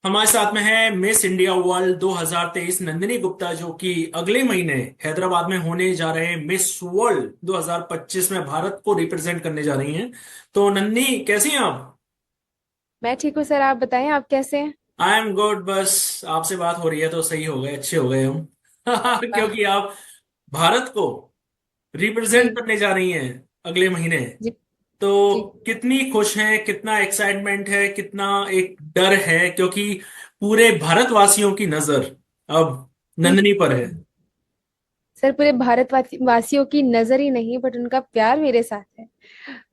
हमारे साथ में है miss India world 2023 Nandini Gupta, जो कि अगले महीने हैदराबाद में होने जा रहे हैं मिस वर्ल्ड 2025 में भारत को रिप्रेजेंट करने जा रही हैं। तो नंदिनी, कैसी हैं आप? मैं ठीक हूँ सर। आप बताएं, आप कैसे हैं? I am good. बस आपसे बात हो रही है तो सही हो गए, अच्छे हो गए हम। वाह। क्योंकि आप भारत को रिप्रेजेंट जी। करने जा रही हैं अगले महीने। जी। तो जी। कितनी खुश हैं, कितना एक्साइटमेंट है, कितना एक डर है, क्योंकि पूरे भारतवासियों की नजर अब हम्म। नंदनी पर है। सर, पूरे वासियों की नजर ही नहीं बट उनका प्यार मेरे साथ है।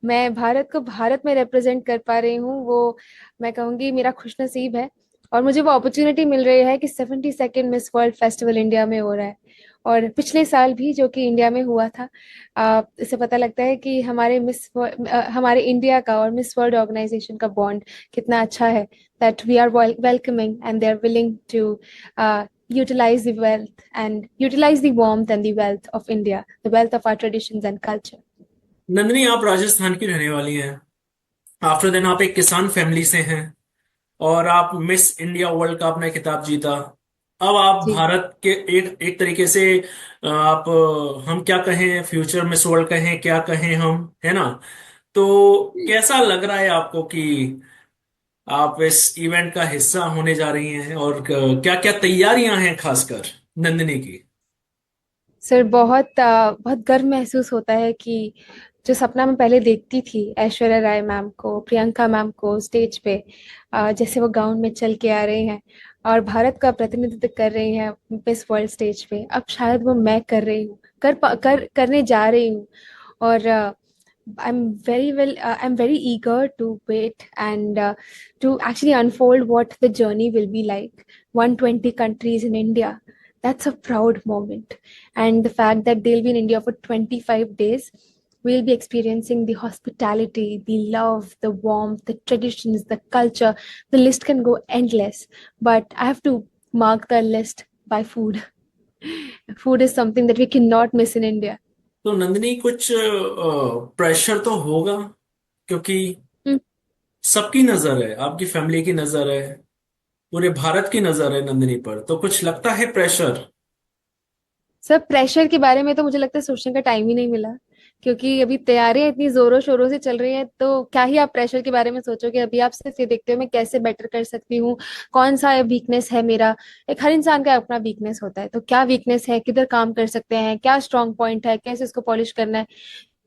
मैं भारत को भारत में रिप्रेजेंट कर पा रही हूँ, वो मैं कहूँगी मेरा खुश नसीब है। और मुझे वो अपॉर्चुनिटी मिल रही है कि 72nd miss world festival India में हो रहा है। और पिछले साल भी जो कि इंडिया में हुआ था, इससे पता लगता है कि हमारे इंडिया का और मिस वर्ल्ड ऑर्गेनाइजेशन का बॉन्ड कितना अच्छा है। That we are welcoming and they are willing to utilize the wealth and utilize the warmth and the wealth of India, the wealth of our traditions and culture. Nandini, आप राजस्थान की रहने वाली हैं। After then आप एक किसान फैमिली से हैं, और आप मिस इंडिया वर्ल्ड का अपना खिताब जीता। अब आप जी। भारत के एक एक तरीके से आप हम क्या कहें, फ्यूचर मिस वर्ल्ड कहें, क्या कहें हम, है ना? तो कैसा लग रहा है आपको कि आप इस इवेंट का हिस्सा होने जा रही हैं, और क्या क्या तैयारियां हैं खासकर नंदिनी की? सर, बहुत गर्व महसूस होता है कि जो सपना मैं पहले देखती थी ऐश्वर्या राय मैम को, प्रियंका मैम को स्टेज पे, जैसे वो गाउन में चल के आ रहे हैं और भारत का प्रतिनिधित्व कर रही हैं मिस वर्ल्ड स्टेज पे, अब शायद वो मैं कर रही हूँ, करने जा रही हूँ। और I'm very eager to wait and to actually unfold what the journey will be like. 120 countries in India. That's a proud moment. And the fact that they'll be in India for 25 days, we'll be experiencing the hospitality, the love, the warmth, the traditions, the culture. The list can go endless, but I have to mark the list by food. Food is something that we cannot miss in India. तो नंदिनी, कुछ pressure तो होगा, क्योंकि Mm. सबकी नजर है, आपकी family की नजर है, पूरे भारत की नजर है नंदिनी पर, तो कुछ लगता है प्रेशर? सब प्रेशर के बारे में तो मुझे लगता है सोचने का टाइम ही नहीं मिला, क्योंकि अभी तैयारियां इतनी जोरों शोरों से चल रही हैं, तो क्या ही आप प्रेशर के बारे में सोचोगे। अभी आप सिर्फ ये देखते हो मैं कैसे बेटर कर सकती हूँ, कौन सा वीकनेस है मेरा। एक हर इंसान का अपना वीकनेस होता है, तो क्या वीकनेस है, किधर काम कर सकते हैं, क्या स्ट्रांग पॉइंट है, कैसे इसको पॉलिश करना है।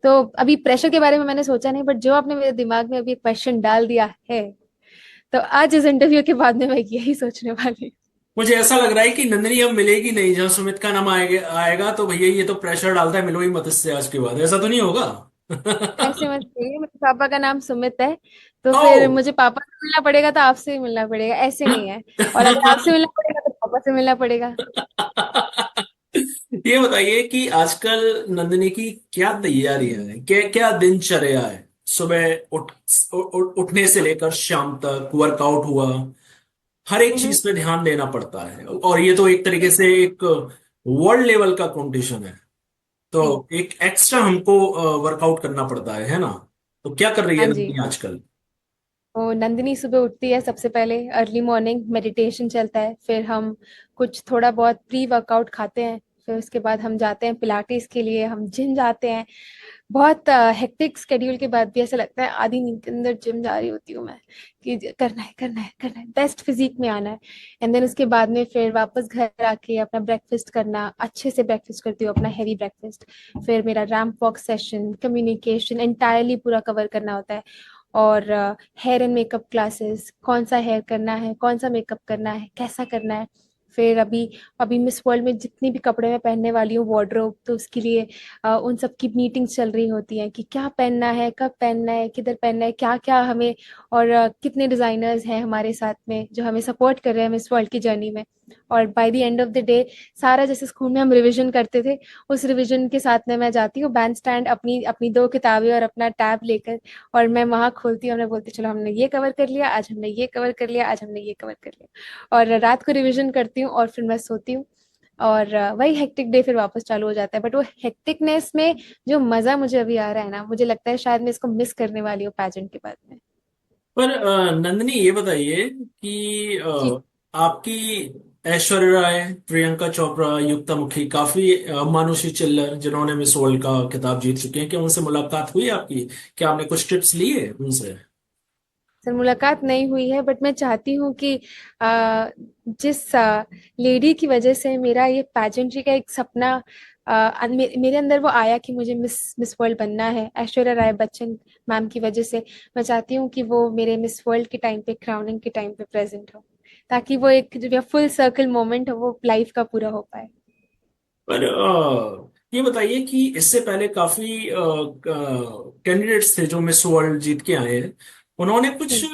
तो अभी प्रेशर के बारे में मैंने सोचा नहीं, बट जो आपने मेरे दिमाग में अभी एक क्वेश्चन डाल दिया है, तो आज इस इंटरव्यू के बाद में मैं यही सोचने वाली हूँ। मुझे ऐसा लग रहा है कि नंदिनी अब मिलेगी नहीं, जहां सुमित का नाम आएगा आएगा तो भैया ये तो प्रेशर डालता है, मिलो ही मत इससे आज के बाद, ऐसा तो नहीं होगा? ऐसे मत कहिए, मेरे पापा का नाम सुमित है, तो फिर ओ। मुझे पापा से मिलना पड़ेगा तो आपसे भी मिलना पड़ेगा, ऐसे नहीं है। और अगर आपसे मिलना पड़ेगा तो पापा से मिलना पड़ेगा। ये बताइए कि आजकल नंदिनी की क्या तैयारियां हैं, क्या क्या दिनचर्या है? सुबह उठने से लेकर शाम तक वर्कआउट हुआ, हर एक हम्म। चीज पे ध्यान देना पड़ता है, और ये तो एक तरीके से एक वर्ल्ड लेवल का कंपटीशन है। तो जी। एक एक्स्ट्रा हमको वर्कआउट करना पड़ता है ना? तो क्या कर रही है हाँ जी। नंदिनी आजकल? वो नंदिनी सुबह उठती है, सबसे पहले अर्ली मॉर्निंग मेडिटेशन चलता है, फिर हम कुछ थोड़ा बहुत प्री वर्कआउट खाते हैं, फिर उसके बाद हम जाते हैं पिलाटेस के लिए, हम जिम जाते हैं। बहुत हेक्टिक स्केड्यूल के बाद भी ऐसा लगता है आधी नींद के अंदर जिम जा रही होती हूँ मैं, कि करना है करना है करना है, बेस्ट फिजिक में आना है। एंड देन उसके बाद में फिर वापस घर आके अपना ब्रेकफास्ट करना, अच्छे से ब्रेकफास्ट करती हूँ, अपना हैवी ब्रेकफास्ट। फिर मेरा ramp walk session, communication entirely पूरा कवर करना होता है। और हेयर एंड मेकअप क्लासेस, कौन सा हेयर करना है, कौन सा मेकअप करना है, कैसा करना है। फिर अभी अभी मिस वर्ल्ड में जितनी भी कपड़े मैं पहनने वाली हूँ वार्डरोब, तो उसके लिए उन सब की मीटिंग्स चल रही होती हैं कि क्या पहनना है, कब पहनना है, किधर पहनना है, क्या क्या हमें। और कितने डिजाइनर्स हैं हमारे साथ में जो हमें सपोर्ट कर रहे हैं मिस वर्ल्ड की जर्नी में। और by the end of the day, सारा जैसे स्कूल में हम रिवीजन करते थे, उस रिवीजन के साथ में मैं जाती हूँ बैंड स्टैंड, अपनी अपनी दो किताबें और अपना टैब लेकर, और मैं वहां खोलती हूँ और मैं बोलती चलो हमने ये कवर कर लिया आज, हमने ये कवर कर लिया आज, हमने ये कवर कर लिया। और रात को रिवीजन करती हूँ और फिर मैं सोती हूँ। और वही हेक्टिक डे फिर वापस चालू हो जाता है, बट वो हेक्टिकनेस में जो मजा मुझे अभी आ रहा है ना, मुझे लगता है शायद मैं इसको मिस करने वाली हूँ पैजेंट के बाद में। पर नंदनी ये बताइए कि जी। आपकी ऐश्वर्या राय, प्रियंका चोपड़ा, युक्ता मुखी, काफी मानुषी चिल्लर जिन्होंने मिस वर्ल्ड का खिताब जीत चुके हैं, क्या उनसे मुलाकात हुई आपकी? क्या आपने कुछ टिप्स लिए उनसे? सर मुलाकात नहीं हुई है, बट मैं चाहती हूँ कि जिस लेडी की वजह से मेरा ये पैजेंट्री का एक सपना मेरे अंदर वो आया कि मुझे मिस मिस वर्ल्ड बनना है, ऐश्वर्या राय बच्चन मैम की वजह से। मैं चाहती हूँ कि वो मेरे मिस वर्ल्ड के टाइम पे, क्राउनिंग के टाइम पे प्रेजेंट हो, ताकि वो एक जो फुल सर्कल मोमेंट हो वो लाइफ का पूरा हो पाए। पर ये बताइए कि इससे पहले काफी कैंडिडेट्स थे जो मिस वर्ल्ड जीत के आए हैं। उन्होंने कुछ जी।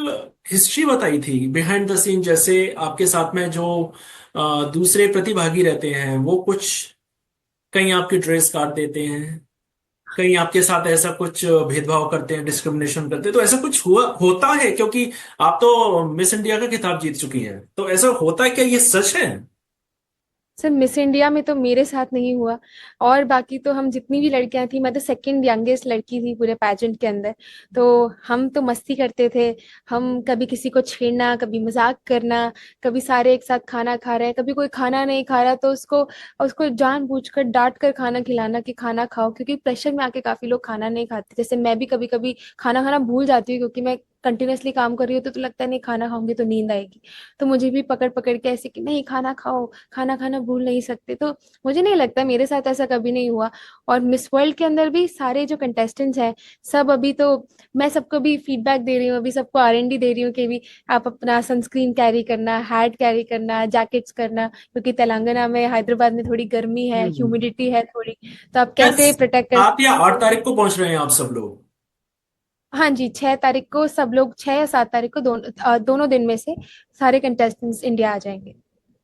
हिस्ट्री बताई थी बिहाइंड द सीन, जैसे आपके साथ में जो दूसरे प्रतिभागी रहते हैं वो कुछ कहीं आपकी ड्रेस काट देते हैं, कहीं आपके साथ ऐसा कुछ भेदभाव करते हैं, डिस्क्रिमिनेशन करते हैं, तो ऐसा कुछ हुआ होता है? क्योंकि आप तो मिस इंडिया का खिताब जीत चुकी हैं, तो ऐसा होता है क्या? ये सच है? सर मिस इंडिया में तो मेरे साथ नहीं हुआ, और बाकी तो हम जितनी भी लड़कियां थी, मैं तो सेकंड यंगेस्ट लड़की थी पूरे पैजेंट के अंदर। तो हम तो मस्ती करते थे, हम कभी किसी को छेड़ना, कभी मजाक करना, कभी सारे एक साथ खाना खा रहे हैं, कभी कोई खाना नहीं खा रहा तो उसको उसको जानबूझकर डांट कर खाना खिलाना कि खाना खाओ, क्योंकि प्रेशर में आके काफी लोग खाना नहीं खाते। जैसे मैं भी कभी कभी खाना खाना भूल जाती हूँ, क्योंकि मैं कंटिन्यूअसली काम कर रही हूँ तो लगता है नहीं खाना खाऊंगी तो नींद आएगी। तो मुझे भी पकड़ पकड़ के ऐसे कि नहीं खाना खाओ, खाना खाना भूल नहीं सकते। तो मुझे नहीं लगता, मेरे साथ ऐसा कभी नहीं हुआ। और मिस वर्ल्ड के अंदर भी सारे जो कंटेस्टेंट्स हैं, सब अभी तो मैं सबको भी फीडबैक दे रही हूँ, अभी सबको R&D दे रही हूँ कि भी आप अपना सनस्क्रीन कैरी करना, हैट कैरी करना, जैकेट्स करना, क्योंकि तेलंगाना में, हैदराबाद में थोड़ी गर्मी है, हम्म। ह्यूमिडिटी है थोड़ी। तो आप क्या कैसे प्रोटेक्ट कर 7 या 8 तारीख सकते को पहुंच रहे हैं आप सब लोग? हैं। हाँ जी, 6 तारीख को सब लोग, 6 या 7 तारीख को दोनों दिन में से सारे कंटेस्टेंट्स इंडिया आ जाएंगे।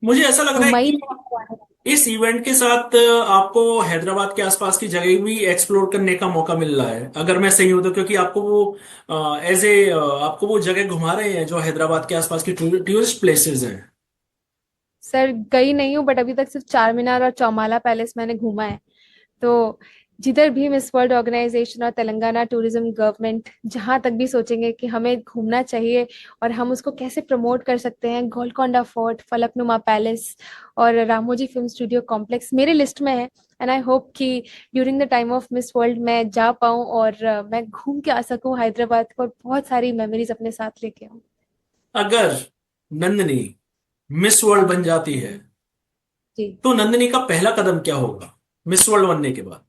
मुझे ऐसा लग तो रहा है मई कि में हमको आने वाला इस इवेंट के साथ आपको हैदराबाद के आसपास की जगह भी एक्सप्लोर करने का मौका मिल रहा है, अगर मैं सही हूं तो, क्योंकि आपको वो एज ए आपको वो जगह घुमा रहे हैं जो हैदराबाद के आसपास की टूरिस्ट प्लेसेस हैं। सर गई नहीं हूँ, बट अभी तक सिर्फ चार मीनार और चौमाला पैलेस मैंने घूमा है। तो जिधर भी मिस वर्ल्ड ऑर्गेनाइजेशन और तेलंगाना टूरिज्म गवर्नमेंट जहां तक भी सोचेंगे कि हमें घूमना चाहिए और हम उसको कैसे प्रमोट कर सकते हैं, गोलकोंडा फोर्ट, फलकनुमा पैलेस और रामोजी फिल्म स्टूडियो कॉम्प्लेक्स मेरे लिस्ट में है। एंड आई होप कि during the time of miss world मैं जा पाऊँ और मैं घूम के आ सकूँ हैदराबाद को, और बहुत सारी मेमोरीज अपने साथ लेके आऊँ। अगर नंदनी मिस वर्ल्ड बन जाती है जी। तो नंदनी का पहला कदम क्या होगा मिस वर्ल्ड बनने के बाद?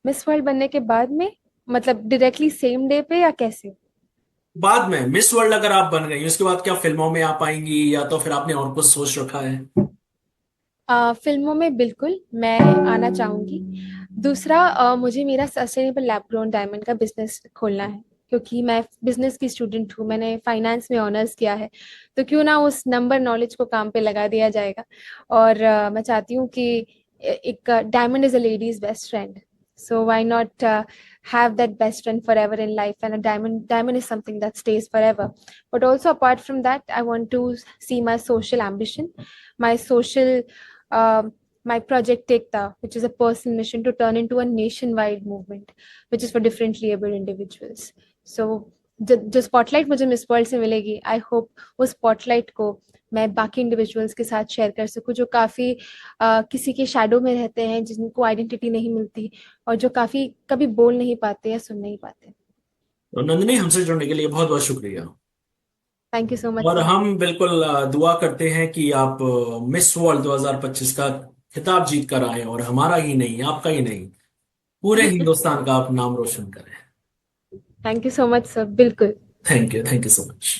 मिस वर्ल्ड बनने के बाद में, मतलब डायरेक्टली सेम डे पे या कैसे? बाद में मिस वर्ल्ड अगर आप बन गई, उसके बाद क्या फिल्मों में आप आएंगी, या तो फिर आपने और कुछ सोच रखा है? फिल्मों में बिल्कुल मैं आना चाहूंगी। दूसरा, मुझे मेरा सस्टेनेबल लैब ग्रोन डायमंड का बिजनेस खोलना है, क्योंकि मैं बिजनेस की स्टूडेंट हूँ, मैंने फाइनेंस में ऑनर्स किया है। तो क्यों ना उस नंबर नॉलेज को काम पे लगा दिया जाएगा। और मैं चाहती हूँ कि एक diamond is a ladies best friend, so why not have that best friend forever in life, and a diamond is something that stays forever. But also apart from that, I want to see my social ambition, my social my project Ekta, which is a personal mission to turn into a nationwide movement, which is for differently abled individuals. So जो spotlight मुझे miss world से मिलेगी, I hope उस spotlight को मैं बाकी individuals के साथ शेयर कर सकूं, जो काफी किसी के शैडो में रहते हैं, जिनको आइडेंटिटी नहीं मिलती, और जो काफी कभी बोल नहीं पाते या सुन नहीं पाते। तो नंदनी, हमसे जुड़ने के लिए बहुत बहुत शुक्रिया। थैंक यू सो मच और सर। हम बिल्कुल दुआ करते हैं कि आप मिस वर्ल्ड 2025 का खिताब जीत कर आए, और हमारा ही नहीं, आपका ही नहीं, पूरे हिंदुस्तान का आप नाम रोशन करें। Thank you so much sir, बिल्कुल। Thank you so much.